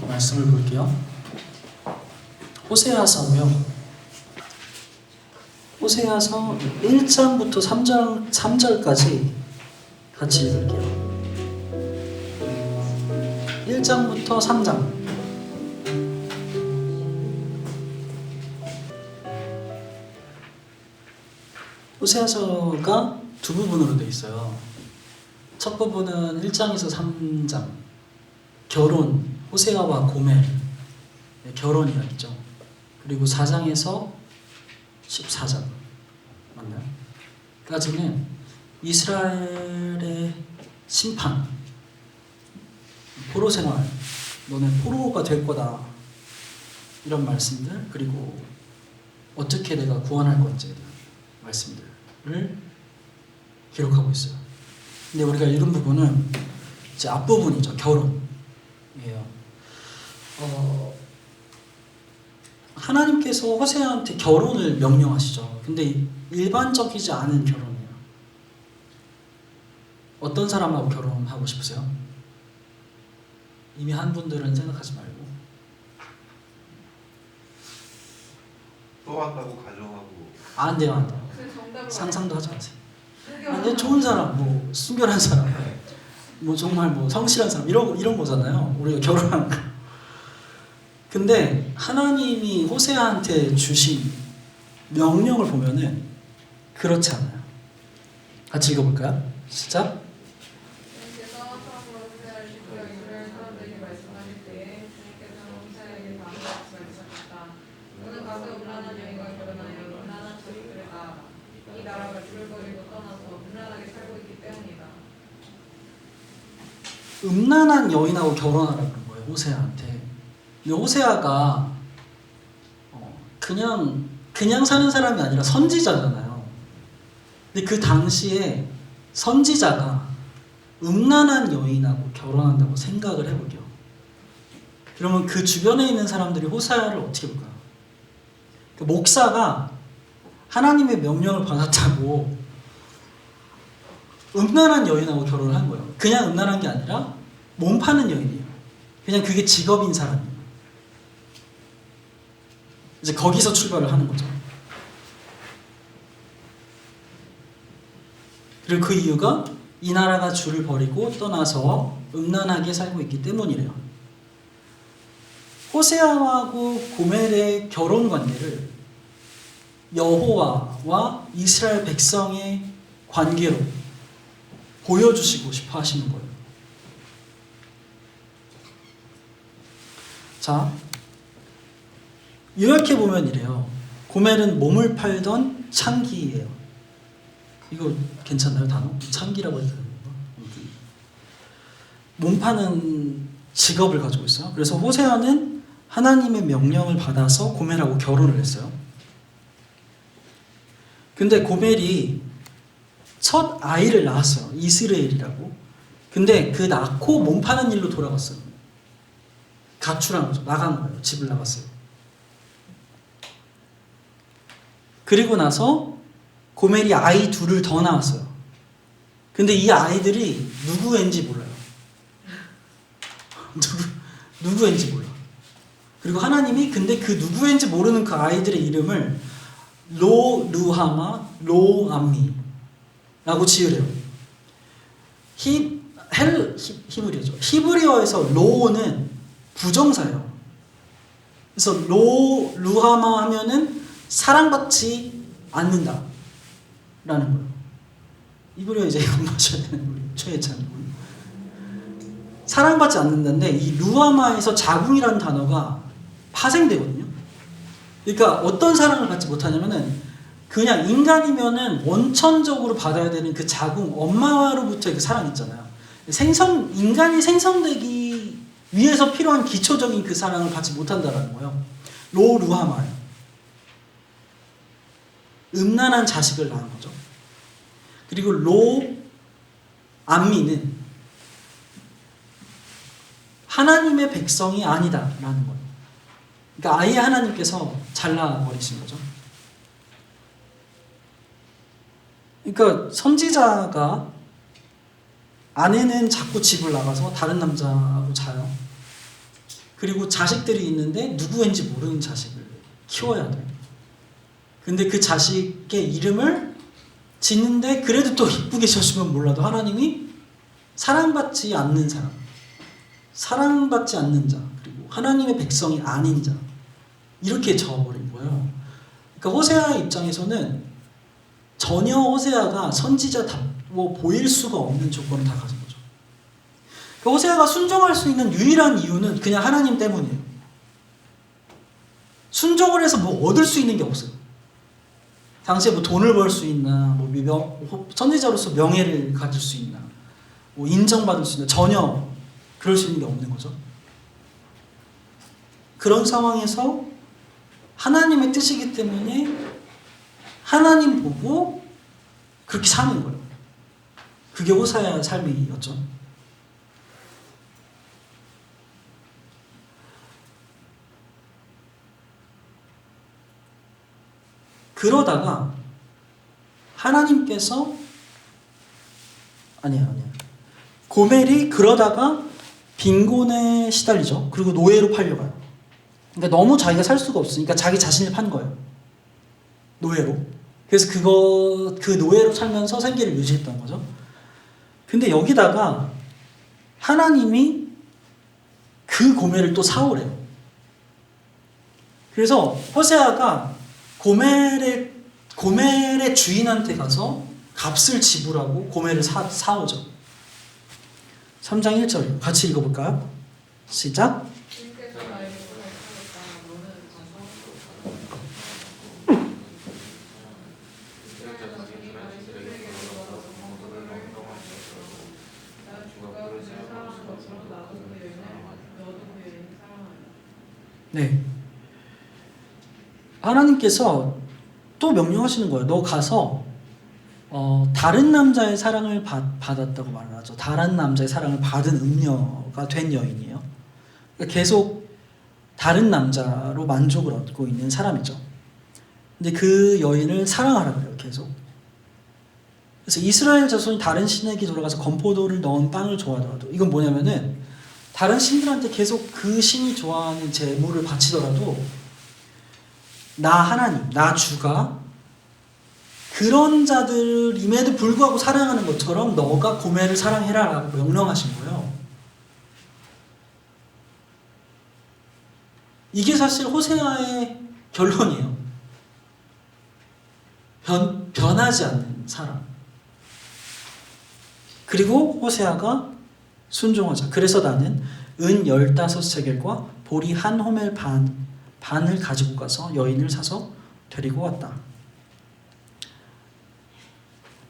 말씀을 볼게요. 호세아서요. 호세아서 1장부터 3절까지 같이 읽을게요. 1장부터 3장. 호세아서가 두 부분으로 되어 있어요. 첫 부분은 1장에서 3장. 결혼, 호세아와 고멜 결혼 이야기죠. 그리고 4장에서 14장 맞나요? 까지는 이스라엘의 심판, 포로 생활, 너는 포로가 될 거다, 이런 말씀들, 그리고 어떻게 내가 구원할 건지에 대한 말씀들을 기록하고 있어요. 근데 우리가 읽은 부분은 이제 앞부분이죠. 결혼이에요. 하나님께서 호세아한테 결혼을 명령하시죠. 근데 일반적이지 않은 결혼이에요. 어떤 사람하고 결혼하고 싶으세요? 이미 한 분들은 생각하지 말고. 또 한다고 가정하고. 안 돼요, 안 돼요. 상상도 하지 마세요. 근데 좋은 사람, 뭐 순결한 사람, 뭐 정말 뭐 성실한 사람, 이런 거잖아요. 우리가 결혼하는 거. 근데 하나님이 호세아한테 주신 명령을 보면은 그렇지 않아요. 같이 읽어볼까요? 시작. 음란한 여인하고 결혼하라는 거예요, 호세아한테. 근데 호세아가 그냥 사는 사람이 아니라 선지자잖아요. 근데 그 당시에 선지자가 음란한 여인하고 결혼한다고 생각을 해볼게요. 그러면 그 주변에 있는 사람들이 호세아를 어떻게 볼까요? 그 목사가 하나님의 명령을 받았다고 음란한 여인하고 결혼을 한 거예요. 그냥 음란한 게 아니라 몸 파는 여인이에요. 그냥 그게 직업인 사람이에요. 이제 거기서 출발을 하는 거죠. 그리고 그 이유가 이 나라가 주를 버리고 떠나서 음란하게 살고 있기 때문이래요. 호세아하고 고멜의 결혼 관계를 여호와와 이스라엘 백성의 관계로 보여주시고 싶어 하시는 거예요. 자, 이렇게 보면 이래요. 고멜은 몸을 팔던 창기예요. 이거 괜찮나요, 단어? 창기라고 해야 되는 건가? 몸 파는 직업을 가지고 있어요. 그래서 호세아는 하나님의 명령을 받아서 고멜하고 결혼을 했어요. 근데 고멜이 첫 아이를 낳았어요. 이스라엘이라고. 근데 그 낳고 몸 파는 일로 돌아갔어요. 가출한 거죠. 나간 거예요. 집을 나갔어요. 그리고 나서 고멜이 아이 둘을 더 낳았어요. 근데 이 아이들이 누구인지 몰라요. 누구인지 몰라. 그리고 하나님이 근데 그 누구인지 모르는 그 아이들의 이름을 로 루하마 로 암미 라고 지으래요. 히브리어죠. 히브리어에서 로는 부정사예요. 그래서 루하마 하면은 사랑받지 않는다 라는 거예요. 히브리어 이제 공부하셔야 되는 우리 최혜찬 군. 사랑받지 않는다인데 이 루하마에서 자궁이라는 단어가 파생되거든요. 그러니까 어떤 사랑을 받지 못하냐면은 그냥 인간이면은 원천적으로 받아야 되는 그 자궁, 엄마로부터의 그 사랑 있잖아요. 인간이 생성되기 위해서 필요한 기초적인 그 사랑을 받지 못한다라는 거예요. 루하마예요. 음란한 자식을 낳은 거죠. 그리고 암미는 하나님의 백성이 아니다라는 거예요. 그러니까 아예 하나님께서 잘라버리신 거죠. 그러니까 선지자가 아내는 자꾸 집을 나가서 다른 남자하고 자요. 그리고 자식들이 있는데 누구인지 모르는 자식을 키워야 돼. 근데 그 자식의 이름을 짓는데 그래도 또 이쁘게 지어주면 몰라도 하나님이 사랑받지 않는 사람, 사랑받지 않는 자, 그리고 하나님의 백성이 아닌 자, 이렇게 적어버린 거예요. 그러니까 호세아의 입장에서는 전혀 호세아가 선지자답고 보일 수가 없는 조건을 다 가진 거죠. 그러니까 호세아가 순종할 수 있는 유일한 이유는 그냥 하나님 때문이에요. 순종을 해서 뭐 얻을 수 있는 게 없어요. 당시에 뭐 돈을 벌 수 있나, 뭐 선지자로서 명예를 가질 수 있나, 뭐 인정받을 수 있나, 전혀 그럴 수 있는 게 없는 거죠. 그런 상황에서 하나님의 뜻이기 때문에 하나님 보고 그렇게 사는 거예요. 그게 호세아의 삶이었죠. 그러다가 하나님께서 아니야. 고멜이 그러다가 빈곤에 시달리죠. 그리고 노예로 팔려가요. 그러니까 너무 자기가 살 수가 없으니까 자기 자신을 판 거예요. 노예로. 그래서 그 노예로 살면서 생계를 유지했던 거죠. 근데 여기다가 하나님이 그 고멜을 또 사오래요. 그래서 호세아가 고멜의 주인한테 가서 값을 지불하고 고멜을 사오죠. 3장 1절 같이 읽어볼까요? 시작. 네. 하나님께서 또 명령하시는 거예요. 너 가서 다른 남자의 사랑을 받았다고 말을 하죠. 다른 남자의 사랑을 받은 음녀가 된 여인이에요. 그러니까 계속 다른 남자로 만족을 얻고 있는 사람이죠. 근데 그 여인을 사랑하라 그래요. 계속. 그래서 이스라엘 자손이 다른 신에게 돌아가서 건포도를 넣은 빵을 좋아하더라도, 이건 뭐냐면은 다른 신들한테 계속 그 신이 좋아하는 제물을 바치더라도 나 하나님, 나 주가 그런 자들임에도 불구하고 사랑하는 것처럼 너가 고멜을 사랑해라 라고 명령하신 거예요. 이게 사실 호세아의 결론이에요. 변하지 않는 사람. 그리고 호세아가 순종하자. 그래서 나는 은 15세겔과 보리 한 호멜 반을 가지고 가서 여인을 사서 데리고 왔다.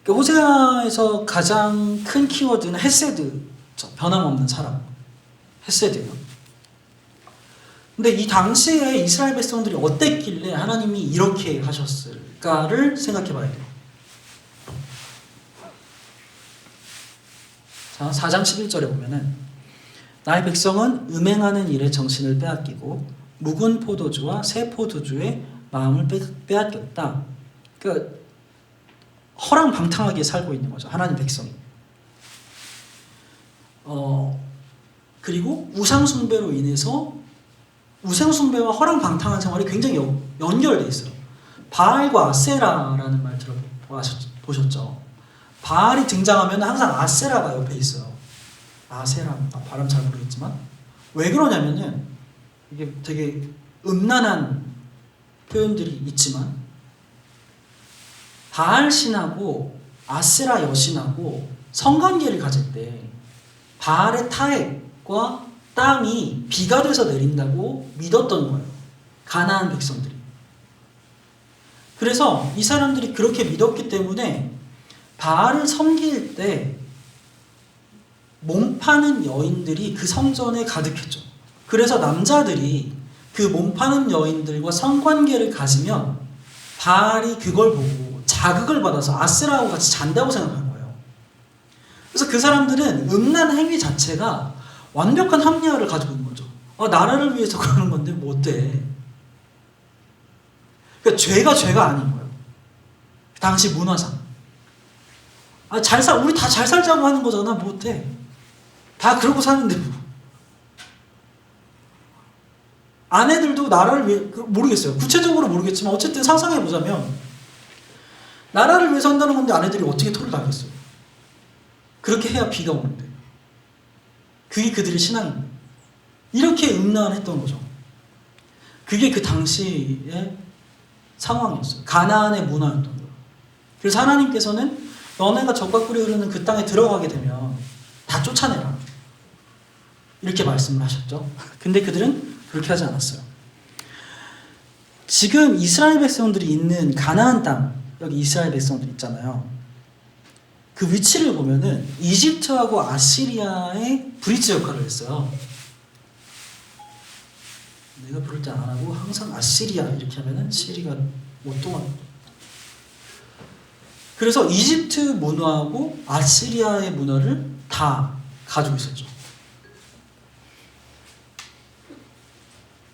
호세아에서 가장 큰 키워드는 헤세드죠. 변함없는 사랑. 헤세드예요. 근데 이 당시에 이스라엘 백성들이 어땠길래 하나님이 이렇게 하셨을까를 생각해 봐야 돼요. 자, 4장 11절에 보면은 나의 백성은 음행하는 일에 정신을 빼앗기고 묵은 포도주와 새 포도주에 마음을 빼앗겼다. 그러니까 허랑방탕하게 살고 있는 거죠. 하나님 백성이. 그리고 우상숭배로 인해서 우상숭배와 허랑방탕한 생활이 굉장히 연결되어 있어요. 바알과 아세라라는 말 들어보셨죠? 바알이 등장하면 항상 아세라가 옆에 있어요. 아세라, 발음 잘 모르겠지만 왜 그러냐면은 이게 되게 음란한 표현들이 있지만 바알 신하고 아세라 여신하고 성관계를 가질 때 바알의 타액과 땀이 비가 돼서 내린다고 믿었던 거예요. 가나안 백성들이. 그래서 이 사람들이 그렇게 믿었기 때문에 바알을 섬길 때 몸 파는 여인들이 그 성전에 가득했죠. 그래서 남자들이 그 몸 파는 여인들과 성관계를 가지면 바알이 그걸 보고 자극을 받아서 아세라하고 같이 잔다고 생각한 거예요. 그래서 그 사람들은 음란 행위 자체가 완벽한 합리화를 가지고 있는 거죠. 나라를 위해서 그러는 건데 뭐 어때? 그러니까 죄가 아닌 거예요. 당시 문화상. 우리 다 잘 살자고 하는 거잖아. 뭐 어때? 다 그러고 사는데 뭐. 아내들도 나라를 위해, 모르겠어요. 구체적으로 모르겠지만 어쨌든 상상해 보자면 나라를 위해서 한다는 건데 아내들이 어떻게 토를 달겠어요? 그렇게 해야 비가 오는데. 그게 그들의 신앙입니다. 이렇게 음란했던 거죠. 그게 그 당시의 상황이었어요. 가나안의 문화였던 거예요. 그래서 하나님께서는 너네가 젖과 꿀이 흐르는 그 땅에 들어가게 되면 다 쫓아내라. 이렇게 말씀을 하셨죠. 근데 그들은 그렇게 하지 않았어요. 지금 이스라엘 백성들이 있는 가나안 땅, 여기 이스라엘 백성들 있잖아요. 그 위치를 보면은 이집트하고 아시리아의 브릿지 역할을 했어요. 내가 부를 때 안 하고 항상 아시리아 이렇게 하면은 시리가 못 동안. 그래서 이집트 문화하고 아시리아의 문화를 다 가지고 있었죠.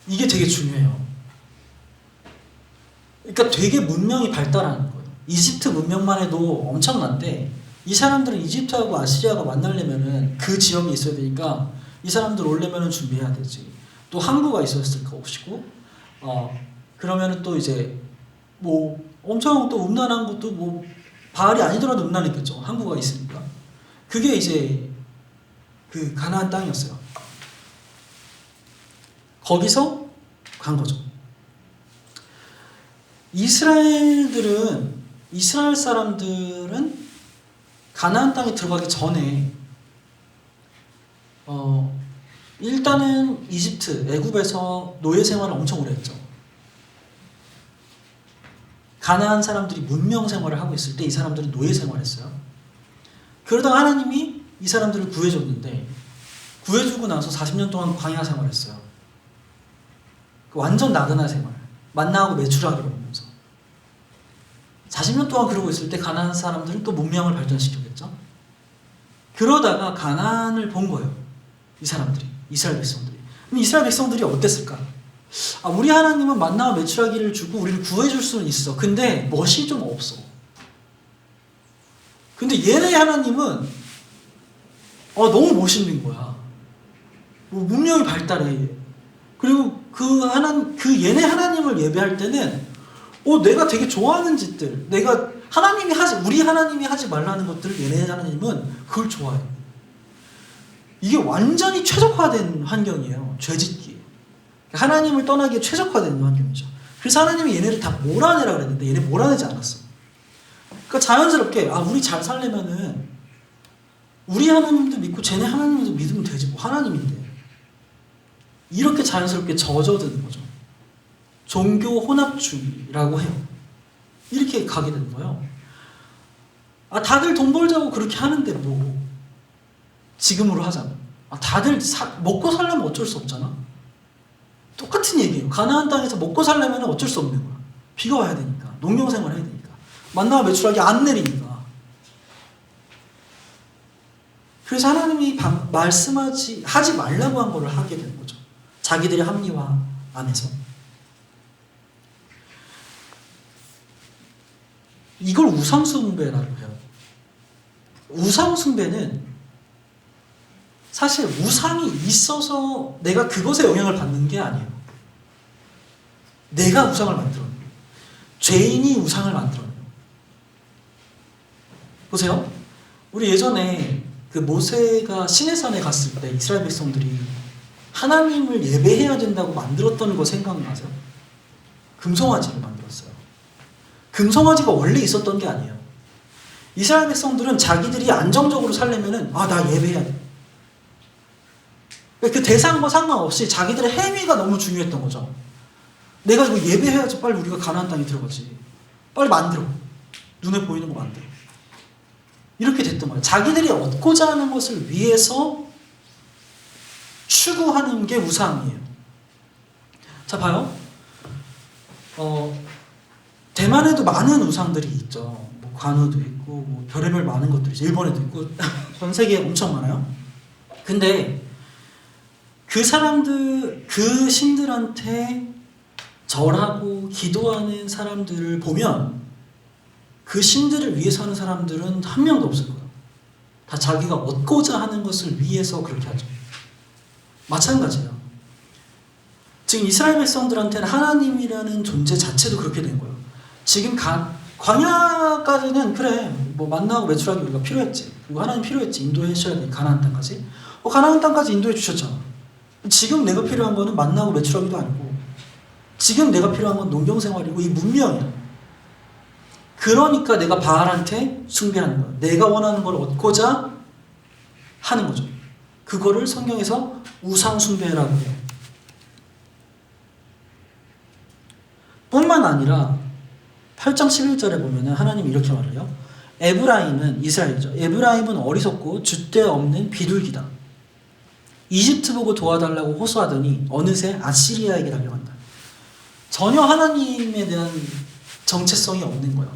이게 되게 중요해요. 그러니까 되게 문명이 발달하는 거예요. 이집트 문명만 해도 엄청난데 이 사람들은 이집트하고 아시리아가 만나려면은 그 지역에 있어야 되니까 이 사람들 오려면은 준비해야 되지. 또 항구가 있었을 것이고, 그러면은 또 이제 뭐 엄청 또 음란한 것도 뭐 바알이 아니더라도 음란했겠죠. 항구가 있으니까. 그게 이제 그 가나안 땅이었어요. 거기서 간 거죠. 이스라엘 사람들은 가나안 땅에 들어가기 전에 일단은 이집트, 애굽에서 노예 생활을 엄청 오래 했죠. 가나안 사람들이 문명 생활을 하고 있을 때 이 사람들은 노예 생활했어요. 그러다가 하나님이 이 사람들을 구해줬는데 구해주고 나서 40년 동안 광야 생활했어요. 완전 나그네 생활. 만나하고 메추라기로 오면서 40년 동안 그러고 있을 때 가나안 사람들은 또 문명을 발전시켰겠죠. 그러다가 가나안을 본 거예요. 이 사람들이, 이스라엘 백성들이. 그럼 이스라엘 백성들이 어땠을까? 우리 하나님은 만나와 메추라기를 주고 우리를 구해줄 수는 있어. 근데 멋이 좀 없어. 근데 얘네 하나님은 너무 멋있는 거야. 뭐 문명이 발달해. 그리고 그 얘네 하나님을 예배할 때는 내가 되게 좋아하는 짓들, 우리 하나님이 하지 말라는 것들을 얘네 하나님은 그걸 좋아해. 이게 완전히 최적화된 환경이에요. 죄짓기. 하나님을 떠나기에 최적화된 환경이죠. 그래서 하나님이 얘네를 다 몰아내라 그랬는데 얘네 몰아내지 않았어. 그러니까 자연스럽게 우리 잘 살려면은 우리 하나님도 믿고 쟤네 하나님도 믿으면 되지 뭐 하나님인데. 이렇게 자연스럽게 젖어드는 거죠. 종교 혼합주의라고 해요. 이렇게 가게 되는 거예요. 다들 돈 벌자고 그렇게 하는데 뭐 지금으로 하자면 다들 먹고 살려면 어쩔 수 없잖아. 똑같은 얘기예요. 가나안 땅에서 먹고 살려면 어쩔 수 없는 거야. 비가 와야 되니까. 농경생활 해야 되니까. 만나와 메추라기 안 내리니까. 그래서 하나님이 하지 말라고 한 거를 하게 되는 거죠. 자기들의 합리화 안에서. 이걸 우상숭배라고 해요. 우상숭배는 사실 우상이 있어서 내가 그것에 영향을 받는 게 아니에요. 내가 우상을 만들어내요. 죄인이 우상을 만들어내요. 보세요. 우리 예전에 그 모세가 시내산에 갔을 때 이스라엘 백성들이 하나님을 예배해야 된다고 만들었던 거 생각나세요? 금송아지를 만들었어요. 금송아지가 원래 있었던 게 아니에요. 이스라엘 백성들은 자기들이 안정적으로 살려면은 나 예배해야 돼. 그 대상과 상관없이 자기들의 행위가 너무 중요했던 거죠. 내가 이거 예배해야지 빨리 우리가 가나안 땅에 들어가지. 빨리 만들어. 눈에 보이는 거 만들어. 이렇게 됐던 거예요. 자기들이 얻고자 하는 것을 위해서 추구하는 게 우상이에요. 자, 봐요. 대만에도 많은 우상들이 있죠. 뭐 관우도 있고, 뭐 별의별 많은 것들이 있죠. 일본에도 있고, 전 세계에 엄청 많아요. 근데 그 신들한테 절하고 기도하는 사람들을 보면 그 신들을 위해서 하는 사람들은 한 명도 없을 거예요. 다 자기가 얻고자 하는 것을 위해서 그렇게 하죠. 마찬가지예요. 지금 이스라엘 백성들한테는 하나님이라는 존재 자체도 그렇게 된 거예요. 지금 광야까지는 그래 뭐 만나고 매출하기 우리가 필요했지. 그리고 하나님 필요했지. 인도해 주셔야 돼. 가나안 땅까지. 가나안 땅까지 인도해 주셨잖아. 지금 내가 필요한 거는 만나고 매출하기도 아니고 지금 내가 필요한 건 농경생활이고 이 문명이야. 그러니까 내가 바알한테 숭배하는 거야. 내가 원하는 걸 얻고자 하는 거죠. 그거를 성경에서 우상숭배라고 해요. 뿐만 아니라 8장 11절에 보면 하나님이 이렇게 말을 해요. 에브라임은 이스라엘이죠. 에브라임은 어리석고 줏대 없는 비둘기다. 이집트 보고 도와달라고 호소하더니 어느새 아시리아에게 달려간다. 전혀 하나님에 대한 정체성이 없는 거예요.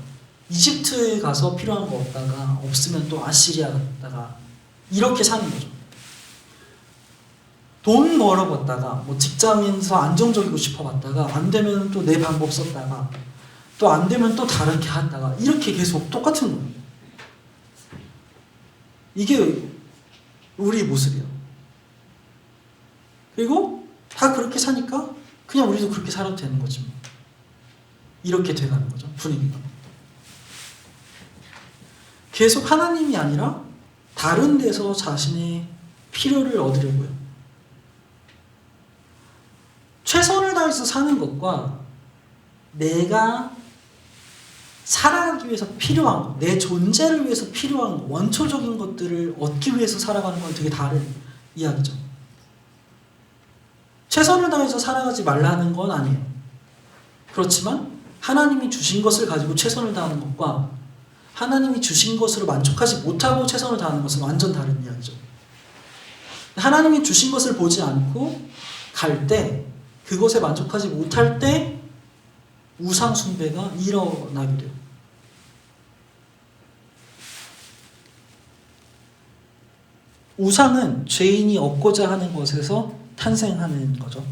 이집트에 가서 필요한 거 얻다가 없으면 또 아시리아 갔다가 이렇게 사는 거죠. 돈 벌어봤다가 뭐 직장에서 안정적이고 싶어봤다가 안 되면 또 내 방법 썼다가 또 안 되면 또 다르게 하다가 이렇게 계속 똑같은 거예요. 이게 우리 모습이에요. 그리고 다 그렇게 사니까 그냥 우리도 그렇게 살아도 되는 거지 뭐. 이렇게 돼가는 거죠. 분위기가. 계속 하나님이 아니라 다른 데서 자신의 필요를 얻으려고요. 최선을 다해서 사는 것과 내가 살아가기 위해서 필요한 것, 내 존재를 위해서 필요한 것, 원초적인 것들을 얻기 위해서 살아가는 건 되게 다른 이야기죠. 최선을 다해서 살아가지 말라는 건 아니에요. 그렇지만 하나님이 주신 것을 가지고 최선을 다하는 것과 하나님이 주신 것으로 만족하지 못하고 최선을 다하는 것은 완전 다른 이야기죠. 하나님이 주신 것을 보지 않고 갈 때, 그것에 만족하지 못할 때 우상 숭배가 일어나게 돼요. 우상은 죄인이 얻고자 하는 것에서 탄생하는 거죠.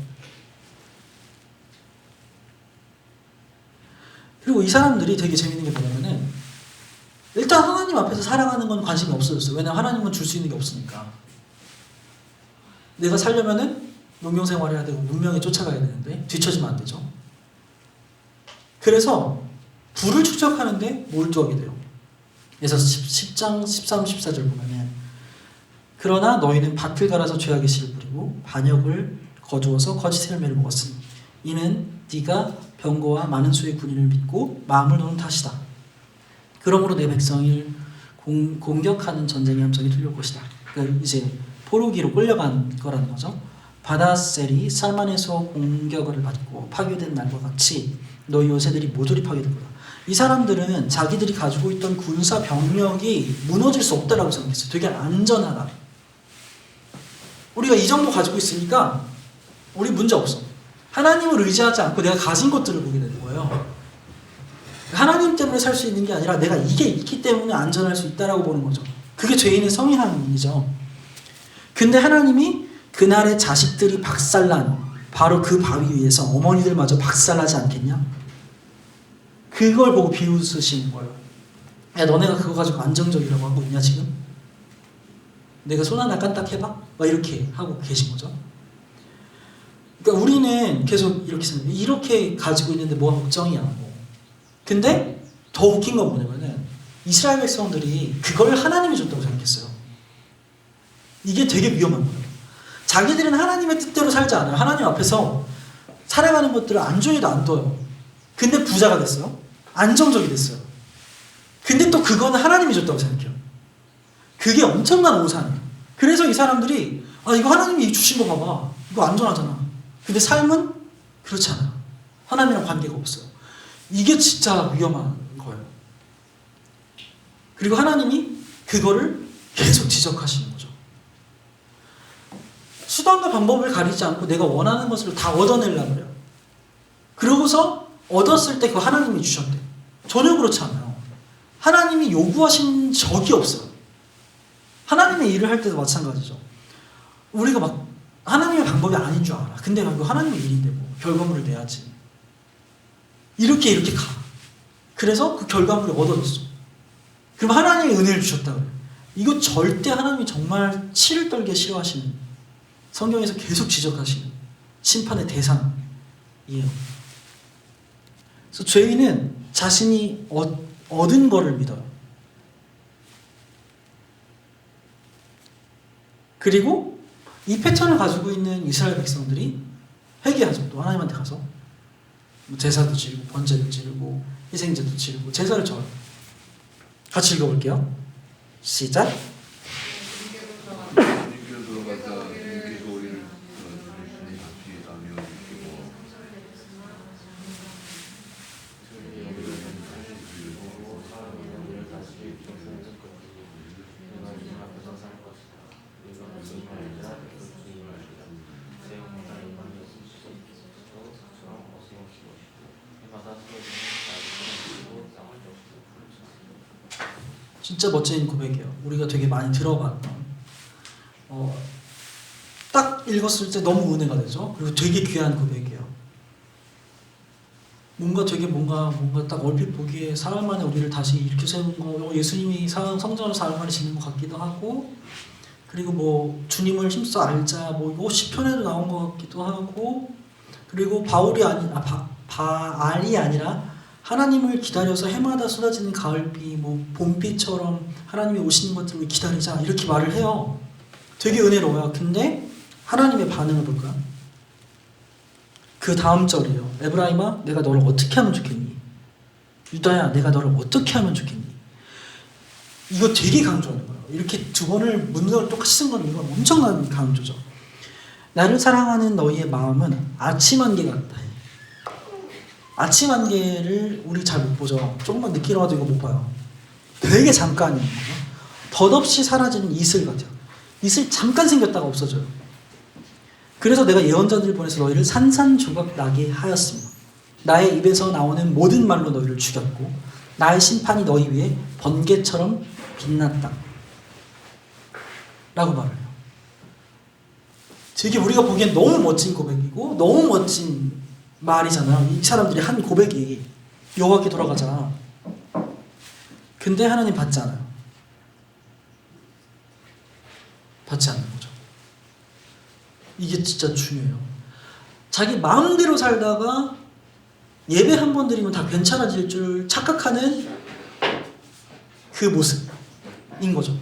그리고 이 사람들이 되게 재밌는 게 뭐냐면은 일단 하나님 앞에서 살아가는 건 관심이 없어졌어요. 왜냐하면 하나님은 줄 수 있는 게 없으니까. 내가 살려면은 농경생활 해야 되고 문명에 쫓아가야 되는데 뒤처지면 안 되죠. 그래서 부를 축적하는데 몰두하게 돼요. 그래서 10장 13, 14절 보면은 그러나 너희는 밭을 갈아서 죄악의 씨를 뿌리고 반역을 거두어서 거짓 열매를 먹었으니 이는 네가 병거와 많은 수의 군인을 믿고 마음을 놓은 탓이다. 그러므로 내 백성을 공격하는 전쟁의 함정이 들려올 것이다. 그러니까 이제 포로기로 끌려간 거라는 거죠. 바다셀이 살만에서 공격을 받고 파괴된 날과 같이 너희 요새들이 모조리 파괴될 거다. 이 사람들은 자기들이 가지고 있던 군사 병력이 무너질 수 없다라고 생각했어요. 되게 안전하다. 우리가 이 정도 가지고 있으니까 우리 문제 없어. 하나님을 의지하지 않고 내가 가진 것들을 보게 되는 거예요. 하나님 때문에 살 수 있는 게 아니라 내가 이게 있기 때문에 안전할 수 있다라고 보는 거죠. 그게 죄인의 성향이죠. 근데 하나님이 그날의 자식들이 박살난 바로 그 바위 위에서 어머니들마저 박살나지 않겠냐? 그걸 보고 비웃으시는 거예요. 야, 너네가 그거 가지고 안정적이라고 하고 있냐 지금? 내가 손 하나 까딱해봐? 막 이렇게 하고 계신 거죠. 그러니까 우리는 계속 이렇게 생각해요. 이렇게 가지고 있는데 뭐가 걱정이야. 뭐. 근데 더 웃긴 건 뭐냐면은 이스라엘 백성들이 그걸 하나님이 줬다고 생각했어요. 이게 되게 위험한 거예요. 자기들은 하나님의 뜻대로 살지 않아요. 하나님 앞에서 살아가는 것들을 안중에도 안 둬요. 근데 부자가 됐어요. 안정적이 됐어요. 근데 또 그거는 하나님이 줬다고 생각해요. 그게 엄청난 오산이에요. 그래서 이 사람들이 이거 하나님이 주신 거 봐봐. 이거 안전하잖아. 근데 삶은 그렇지 않아요. 하나님이랑 관계가 없어요. 이게 진짜 위험한 거예요. 그리고 하나님이 그거를 계속 지적하시는 거죠. 수단과 방법을 가리지 않고 내가 원하는 것을 다 얻어내려고 그래요. 그러고서 얻었을 때 그 하나님이 주셨대. 전혀 그렇지 않아요. 하나님이 요구하신 적이 없어요. 하나님의 일을 할 때도 마찬가지죠. 우리가 막 하나님의 방법이 아닌 줄 알아. 근데 이거 하나님의 일인데 뭐 결과물을 내야지. 이렇게 가. 그래서 그 결과물을 얻어졌어. 그럼 하나님의 은혜를 주셨다 그래요. 이거 절대 하나님이 정말 치를 떨게 싫어하시는, 성경에서 계속 지적하시는 심판의 대상이에요. 그래서 죄인은 자신이 얻은 거를 믿어요. 그리고 이 패턴을 가지고 있는 이스라엘 백성들이 회개하죠. 또 하나님한테 가서 제사도 지르고 번제도 지르고 희생제도 지르고 제사를 져요. 같이 읽어볼게요. 시작. 진짜 멋진 고백이에요. 우리가 되게 많이 들어봤던 딱 읽었을 때 너무 은혜가 되죠. 그리고 되게 귀한 고백이에요. 뭔가 딱 얼핏 보기에 사흘 만에 우리를 다시 일으켜 세운 거, 예수님이 성전을 사흘 만에 짓는 것 같기도 하고, 그리고 뭐 주님을 힘써 알자, 뭐 이거 시편에도 나온 것 같기도 하고, 그리고 바알이 아니라 하나님을 기다려서 해마다 쏟아지는 가을비, 뭐 봄비처럼 하나님이 오시는 것들을 기다리자, 이렇게 말을 해요. 되게 은혜로워요. 근데 하나님의 반응을 볼까요? 그 다음 절이에요. 에브라임아, 내가 너를 어떻게 하면 좋겠니? 유다야, 내가 너를 어떻게 하면 좋겠니? 이거 되게 강조하는 거예요. 이렇게 두 번을 문장을 똑같이 쓴 건 이건 엄청난 강조죠. 나를 사랑하는 너희의 마음은 아침 안개 같다. 아침 안개를 우리 잘 못 보죠. 조금만 늦게 일어나도 이거 못 봐요. 되게 잠깐이에요. 덧없이 사라지는 이슬 같아요. 이슬 잠깐 생겼다가 없어져요. 그래서 내가 예언자들을 보내서 너희를 산산조각 나게 하였습니다. 나의 입에서 나오는 모든 말로 너희를 죽였고 나의 심판이 너희 위에 번개처럼 빛났다. 라고 말을 해요. 되게 우리가 보기엔 너무 멋진 고백이고 너무 멋진 말이잖아요. 이 사람들이 한 고백이 여호와께 돌아가자. 근데 하나님 받지 않아요. 받지 않는 거죠. 이게 진짜 중요해요. 자기 마음대로 살다가 예배 한 번 드리면 다 괜찮아질 줄 착각하는 그 모습인 거죠.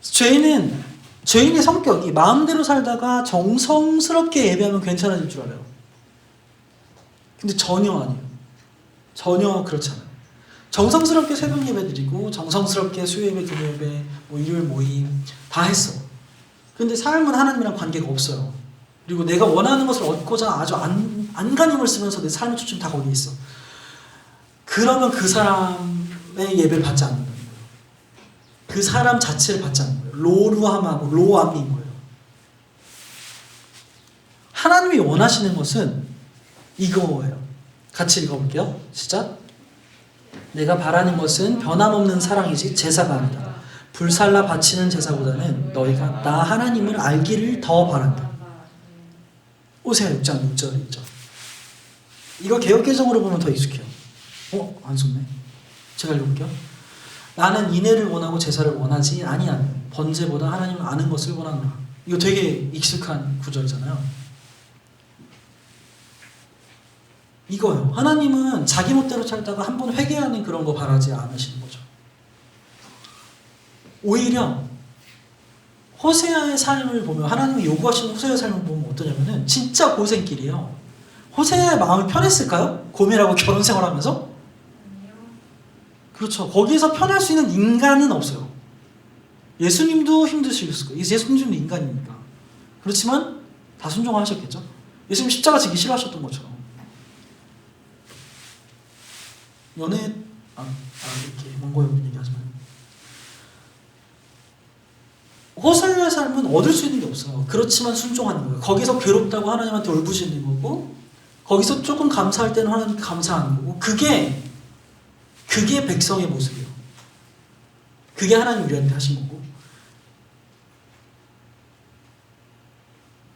죄인의 성격이 마음대로 살다가 정성스럽게 예배하면 괜찮아질 줄 알아요. 근데 전혀 아니에요. 전혀 그렇지 않아요. 정성스럽게 새벽 예배 드리고 정성스럽게 수요예배, 금요예배, 뭐 일요일 모임 다 했어. 근데 삶은 하나님이랑 관계가 없어요. 그리고 내가 원하는 것을 얻고자 아주 안간힘을 쓰면서 내 삶의 초점이 다 거기에 있어. 그러면 그 사람의 예배를 받지 않는다는 거예요. 그 사람 자체를 받지 않는 거예요. 로루함하고 로암인 거예요. 하나님이 원하시는 것은 이거예요. 같이 읽어볼게요. 시작. 내가 바라는 것은 변함없는 사랑이지 제사가 아니다. 불살라 바치는 제사보다는 너희가 나 하나님을 알기를 더 바란다. 오세아 6장 6절이죠. 이거 개역개정으로 보면 더 익숙해요. 안 속네. 제가 읽어볼게요. 나는 인애를 원하고 제사를 원하지 아니하며 번제보다 하나님을 아는 것을 원하노라. 이거 되게 익숙한 구절이잖아요. 이거요. 하나님은 자기 멋대로 살다가 한번 회개하는 그런 거 바라지 않으시는 거죠. 오히려 호세아의 삶을 보면, 하나님이 요구하시는 호세아의 삶을 보면 어떠냐면은 진짜 고생길이에요. 호세아의 마음이 편했을까요? 고민하고 결혼 생활하면서? 그렇죠. 거기서 편할 수 있는 인간은 없어요. 예수님도 힘드시겠을 거예요. 예수님도 인간이니까. 그렇지만 다 순종하셨겠죠. 예수님 십자가 지기 싫어하셨던 것처럼. 연애 이렇게 먼 거에 얘기하지 마요. 호세아의 삶은 얻을 수 있는 게 없어요. 그렇지만 순종하는 거예요. 거기서 괴롭다고 하나님한테 울부짖는 거고, 거기서 조금 감사할 때는 하나님께 감사하는 거고, 그게 백성의 모습이에요. 그게 하나님 우리한테 하신 거고.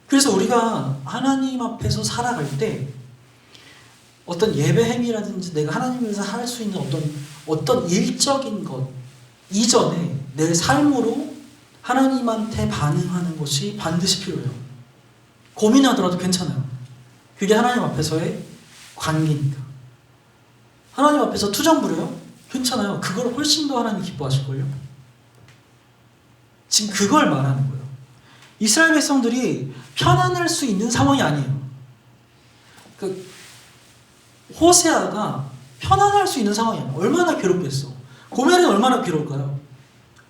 그래서 우리가 하나님 앞에서 살아갈 때 어떤 예배 행위라든지 내가 하나님 위해서 할 수 있는 어떤 일적인 것 이전에 내 삶으로 하나님한테 반응하는 것이 반드시 필요해요. 고민하더라도 괜찮아요. 그게 하나님 앞에서의 관계니까. 하나님 앞에서 투정 부려요? 괜찮아요. 그걸 훨씬 더 하나님 기뻐하실걸요? 지금 그걸 말하는 거예요. 이스라엘 백성들이 편안할 수 있는 상황이 아니에요. 그 호세아가 편안할 수 있는 상황이 아니에요. 얼마나 괴롭겠어. 고멜은 얼마나 괴로울까요?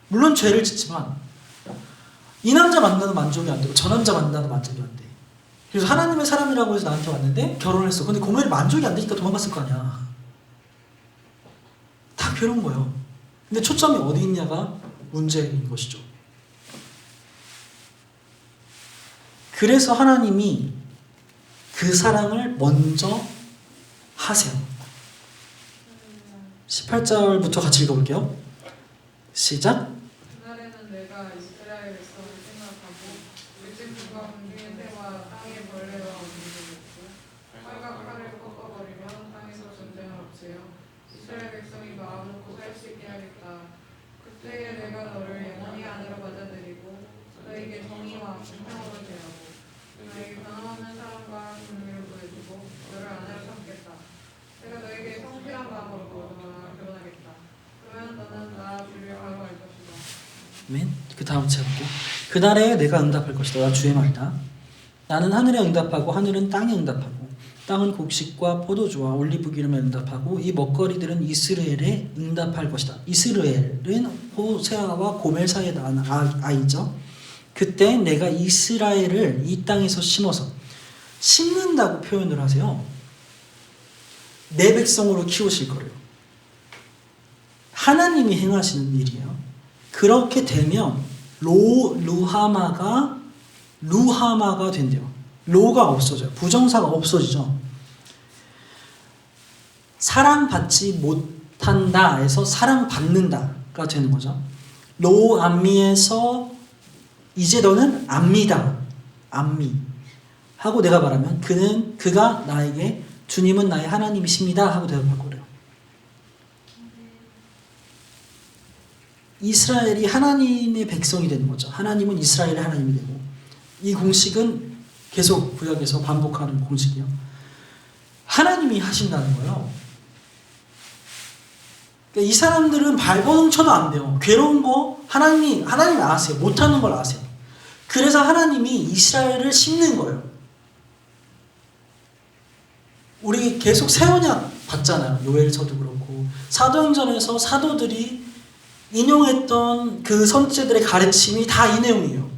물론 죄를 짓지만 이 남자 만나도 만족이 안 되고 저 남자 만나도 만족이 안 돼. 그래서 하나님의 사람이라고 해서 나한테 왔는데 결혼을 했어. 근데 고멜이 만족이 안 되니까 도망갔을 거 아니야. 다 괴로운 거예요. 근데 초점이 어디 있냐가 문제인 것이죠. 그래서 하나님이 그 사랑을 먼저 하세요. 18절부터 같이 읽어볼게요. 시작. 그날에는 내가 이스라엘 백성을 생각하고 밀집과 군중의 새와 땅의 벌레와 어둠을 맺고 칼과 칼을 꺾어버리면 땅에서 전쟁을 없애요. 이스라엘 백성이 마음 놓고 살 수 있게 하겠다. 그때에 내가 너를 영원히 안으로 받아들이고 너에게 정의와 공평으로 대하고 너에게 변함없는 사랑과 긍휼을 보여주고 너를 안으로 삼겠다. 내가 너에게 성실한 마음으로 너와 결혼하겠다. 그러면 너는 나 주를 알고 알 것이다. 아멘. 그 다음 제가 볼게요. 그날에 내가 응답할 것이다. 나 주의 말이다. 나는 하늘에 응답하고 하늘은 땅에 응답하고 땅은 곡식과 포도주와 올리브 기름에 응답하고 이 먹거리들은 이스라엘에 응답할 것이다. 이스라엘은 호세아와 고멜 사이에 낳은 아이죠. 그때 내가 이스라엘을 이 땅에서 심어서 심는다고 표현을 하세요. 내 백성으로 키우실 거래요. 하나님이 행하시는 일이에요. 그렇게 되면 루하마가 된대요. 로가 없어져요. 부정사가 없어지죠. 사랑받지 못한다에서 사랑받는다가 되는 거죠. 로 암미에서 이제 너는 암미다. 암미 하고 내가 말하면 그가 나에게 주님은 나의 하나님이십니다 하고 대답할 거래요. 이스라엘이 하나님의 백성이 되는 거죠. 하나님은 이스라엘의 하나님이 되고 이 공식은 계속 구약에서 반복하는 공식이요. 하나님이 하신다는 거예요. 그러니까 이 사람들은 발버둥쳐도 안 돼요. 괴로운 거 하나님이 아세요. 못하는 걸 아세요. 그래서 하나님이 이스라엘을 심는 거예요. 우리 계속 새 언약 봤잖아요. 요엘서도 그렇고 사도행전에서 사도들이 인용했던 그 선지자들의 가르침이 다 이 내용이에요.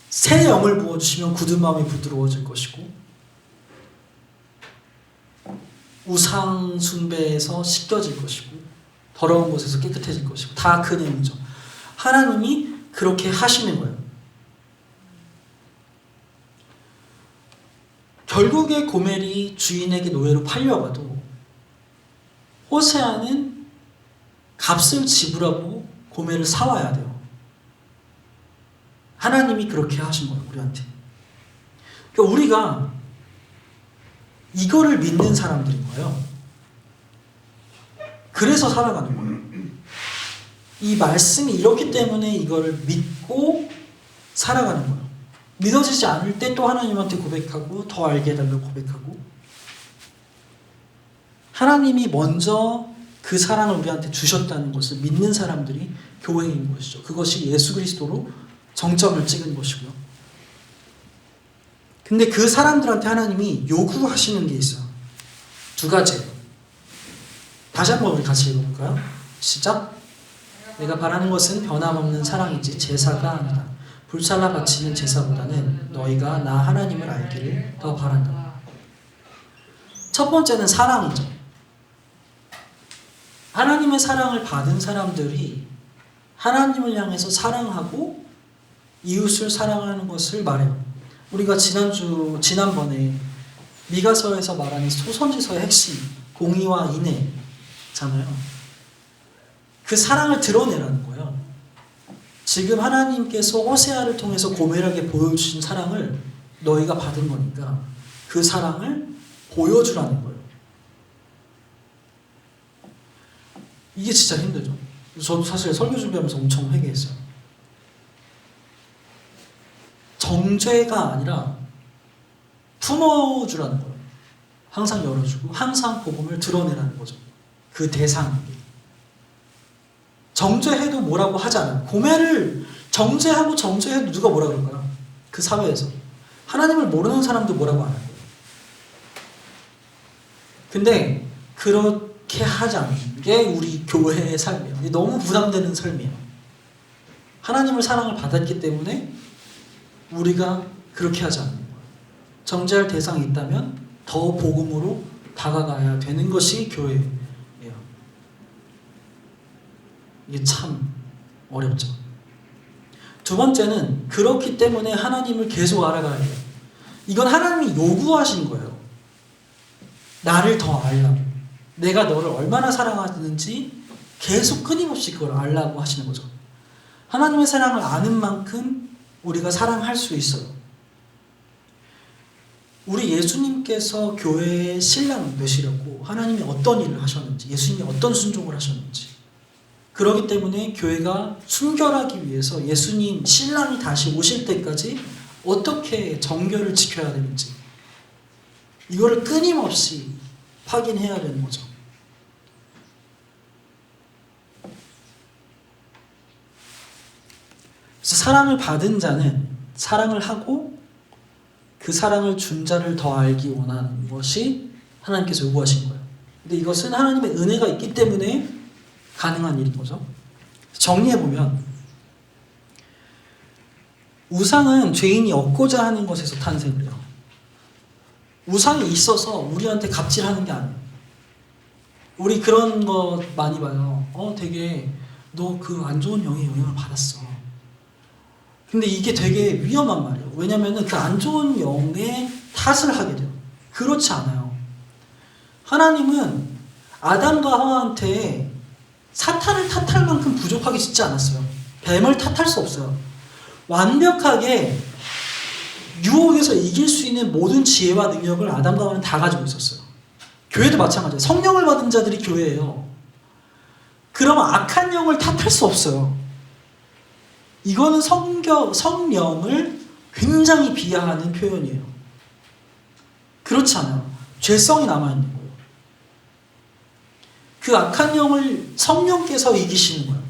새 영을 부어주시면 굳은 마음이 부드러워질 것이고 우상 숭배에서 씻겨질 것이고 더러운 곳에서 깨끗해질 것이고 다 그 내용이죠. 하나님이 그렇게 하시는 거예요. 결국에 고멜이 주인에게 노예로 팔려가도 호세아는 값을 지불하고 고멜을 사와야 돼요. 하나님이 그렇게 하신 거예요. 우리한테. 그러니까 우리가 이거를 믿는 사람들인 거예요. 그래서 살아가는 거예요. 이 말씀이 이렇기 때문에 이거를 믿고 살아가는 거예요. 믿어지지 않을 때 또 하나님한테 고백하고 더 알게 해달라고 고백하고 하나님이 먼저 그 사랑을 우리한테 주셨다는 것을 믿는 사람들이 교회인 것이죠. 그것이 예수 그리스도로 정점을 찍은 것이고요. 근데 그 사람들한테 하나님이 요구하시는 게 있어요. 두 가지예요. 다시 한번 우리 같이 읽어볼까요? 시작. 내가 바라는 것은 변함없는 사랑이지 제사가 아니다. 불살라 바치는 제사보다는 너희가 나 하나님을 알기를 더 바란다. 첫 번째는 사랑이죠. 하나님의 사랑을 받은 사람들이 하나님을 향해서 사랑하고 이웃을 사랑하는 것을 말해요. 우리가 지난번에 미가서에서 말하는 소선지서의 핵심 공의와 인애잖아요. 그 사랑을 드러내라는 거예요. 지금 하나님께서 호세아를 통해서 고멜에게 보여주신 사랑을 너희가 받은 거니까 그 사랑을 보여주라는 거예요. 이게 진짜 힘들죠. 저도 사실 설교 준비하면서 엄청 회개했어요. 정죄가 아니라 품어주라는 거예요. 항상 열어주고 항상 복음을 드러내라는 거죠. 그 대상에게. 정죄해도 뭐라고 하지 않아요. 고매를 정죄하고 정죄해도 누가 뭐라 그럴까요? 그 사회에서. 하나님을 모르는 사람도 뭐라고 안 해요. 근데 그렇게 하지 않는 게 우리 교회의 삶이에요. 이게 너무 부담되는 삶이에요. 하나님을 사랑을 받았기 때문에 우리가 그렇게 하지 않는 거예요. 정죄할 대상이 있다면 더 복음으로 다가가야 되는 것이 교회예요. 이게 참 어렵죠. 두 번째는 그렇기 때문에 하나님을 계속 알아가야 돼요. 이건 하나님이 요구하신 거예요. 나를 더 알라고. 내가 너를 얼마나 사랑하는지 계속 끊임없이 그걸 알라고 하시는 거죠. 하나님의 사랑을 아는 만큼 우리가 사랑할 수 있어요. 우리 예수님께서 교회의 신랑 되시려고 하나님이 어떤 일을 하셨는지, 예수님이 어떤 순종을 하셨는지, 그렇기 때문에 교회가 순결하기 위해서 예수님 신랑이 다시 오실 때까지 어떻게 정결을 지켜야 되는지 이거를 끊임없이 확인해야 되는 거죠. 그래서 사랑을 받은 자는 사랑을 하고 그 사랑을 준 자를 더 알기 원하는 것이 하나님께서 요구하신 거예요. 근데 이것은 하나님의 은혜가 있기 때문에 가능한 일인 거죠. 정리해보면 우상은 죄인이 얻고자 하는 것에서 탄생을 해요. 우상이 있어서 우리한테 갑질하는 게 아니에요. 우리 그런 거 많이 봐요. 되게 너 그 안 좋은 영의 영향을 받았어. 근데 이게 되게 위험한 말이에요. 왜냐면은 그 안 좋은 영의 탓을 하게 돼요. 그렇지 않아요. 하나님은 아담과 하와한테 사탄을 탓할 만큼 부족하게 짓지 않았어요. 뱀을 탓할 수 없어요. 완벽하게 유혹에서 이길 수 있는 모든 지혜와 능력을 아담과 하와는 다 가지고 있었어요. 교회도 마찬가지예요. 성령을 받은 자들이 교회예요. 그러면 악한 영을 탓할 수 없어요. 이거는 성령을 굉장히 비하하는 표현이에요. 그렇지 않아요. 죄성이 남아있는 거예요. 그 악한 영을 성령께서 이기시는 거예요.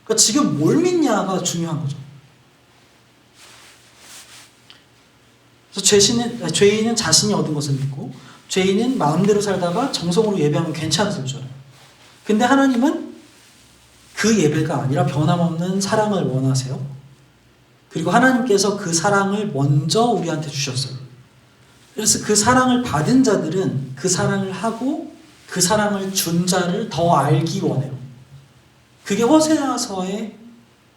그러니까 지금 뭘 믿냐가 중요한 거죠. 그래서 죄인은 자신이 얻은 것을 믿고 죄인은 마음대로 살다가 정성으로 예배하면 괜찮을 줄 알아요. 근데 하나님은 그 예배가 아니라 변함없는 사랑을 원하세요. 그리고 하나님께서 그 사랑을 먼저 우리한테 주셨어요. 그래서 그 사랑을 받은 자들은 그 사랑을 하고 그 사랑을 준 자를 더 알기 원해요. 그게 호세아서의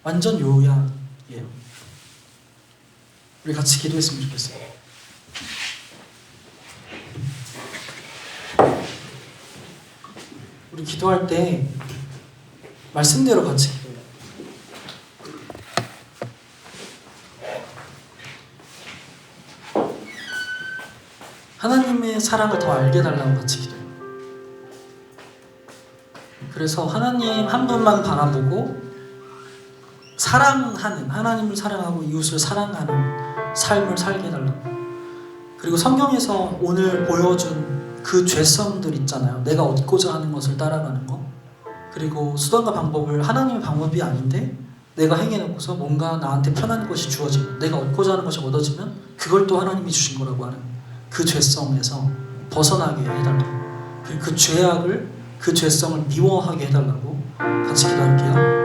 완전 요약이에요. 우리 같이 기도했으면 좋겠어요. 우리 기도할 때 말씀대로 같이 기도해요. 하나님의 사랑을 더 알게 달라고 같이 기도해요. 그래서 하나님 한 분만 바라보고 사랑하는, 하나님을 사랑하고 이웃을 사랑하는 삶을 살게 해달라고. 그리고 성경에서 오늘 보여준 그 죄성들 있잖아요. 내가 얻고자 하는 것을 따라가는 거. 그리고 수단과 방법을 하나님의 방법이 아닌데 내가 행해놓고서 뭔가 나한테 편한 것이 주어지면, 내가 얻고자 하는 것이 얻어지면 그걸 또 하나님이 주신 거라고 하는 그 죄성에서 벗어나게 해달라고. 그리고 그 죄악을, 그 죄성을 미워하게 해달라고 같이 기도할게요.